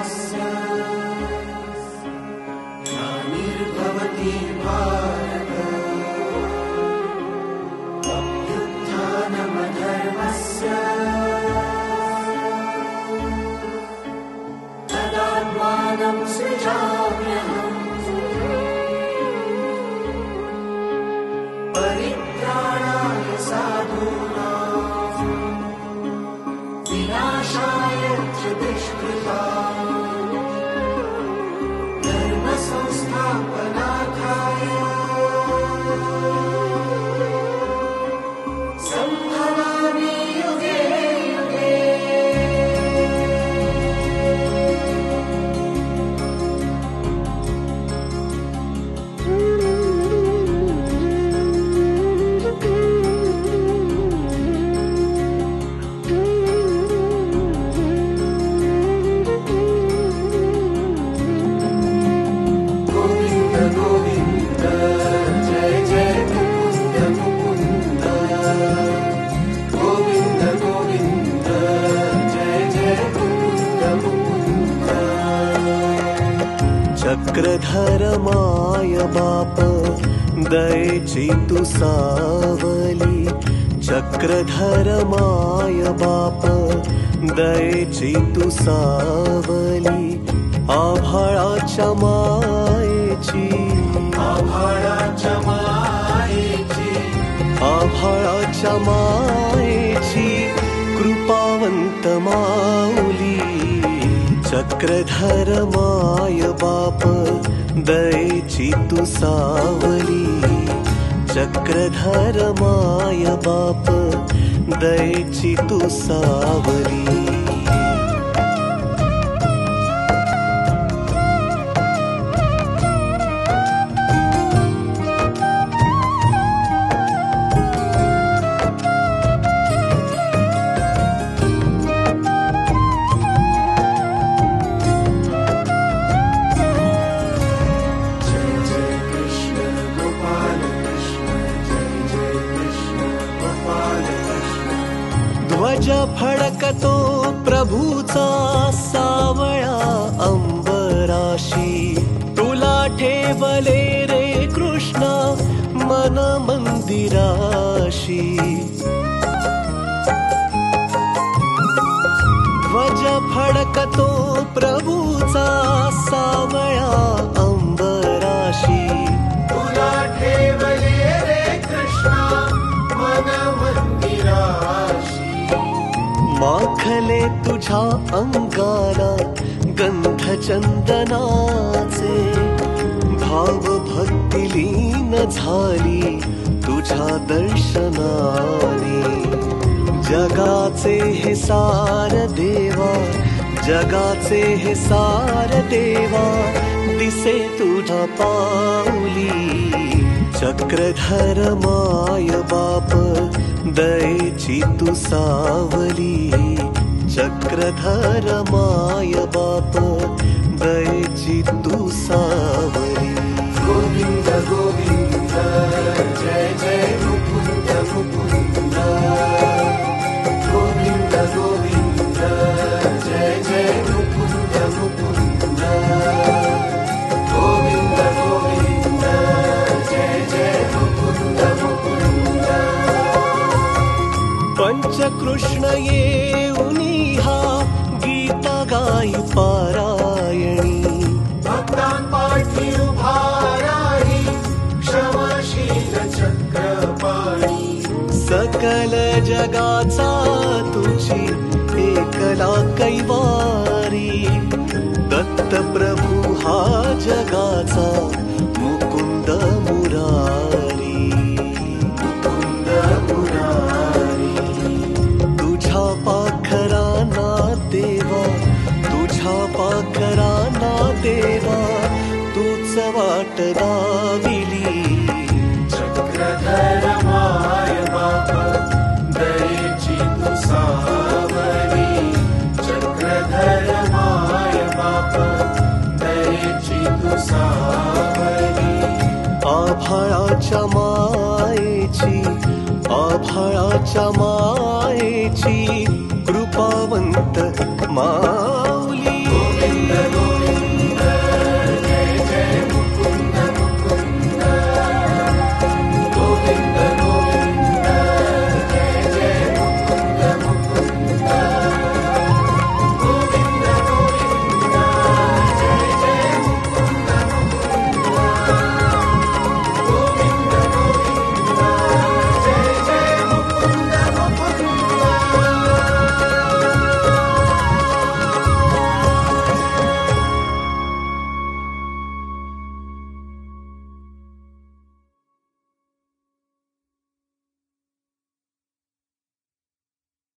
धर्मस्य ग्लानिर्भवति भारत अभ्युत्थानमधर्मस्य तदात्मानं सृजाम्यहम् परित्राणाय साधूनां विनाशाय च दुष्कृताम् धर्मसंस्थापनार्थाय सम्भवामि युगे युगे। चक्रधर माय बाप दयेची तू सावली चक्रधर माय बाप दयेची तू सावली आभाळाच्या मायेची आभाळाच्या मायेची आभाळाच्या मायेची कृपावंत माऊली चक्रधर माय बाप दयेची तू सावली चक्रधर माय बाप दयेची तू सावली। ध्वज फडकतो प्रभूचा सावळा अंबराशी तुला ठेवले रे कृष्ण मन मंदिराशी ध्वज फडकतो प्रभूचा सावळा अंबराशी तुला ठेवले रे कृष्ण मन मंदिराशी माखले तुझ्या अंगाला गंध चंदनाचे भाव भक्ती लीन झाली तुझ्या दर्शनाने जगाचे हे सार देवा जगाचे हे सार देवा दिसे तुझ्या पाऊली चक्रधर माय बाप दयेची तू सावली चक्रधर माय बाप दयेची तू सावली। गोविंद गोविंद जय जय मुकुंद मुकुंद गोविंद गोविंद जय जय मुकुंद मुकुंद गोविंद गोविंद जय जय मुकुंद मुकुंद। पंचकृष्ण येऊनी हा गीता गाई पारायणी भक्तांपाठी उभा राही क्षमाशील चक्रपाणी सकल जगाचा तुझी एकला कैवारी दत्त प्रभू हा जगाचा मुकुंद मुरारी मुकुंद मुरारी तुझ्या पाखराना देवा तुझ्या पाखराना देवा तूच वाट दाविली चक्रधर माय बाप दयेची तू सावली चक्रधर माय बाप दयेची तू सावली आभाळाच्या मायेची आभाळाच्या मायेची कृपावंत मा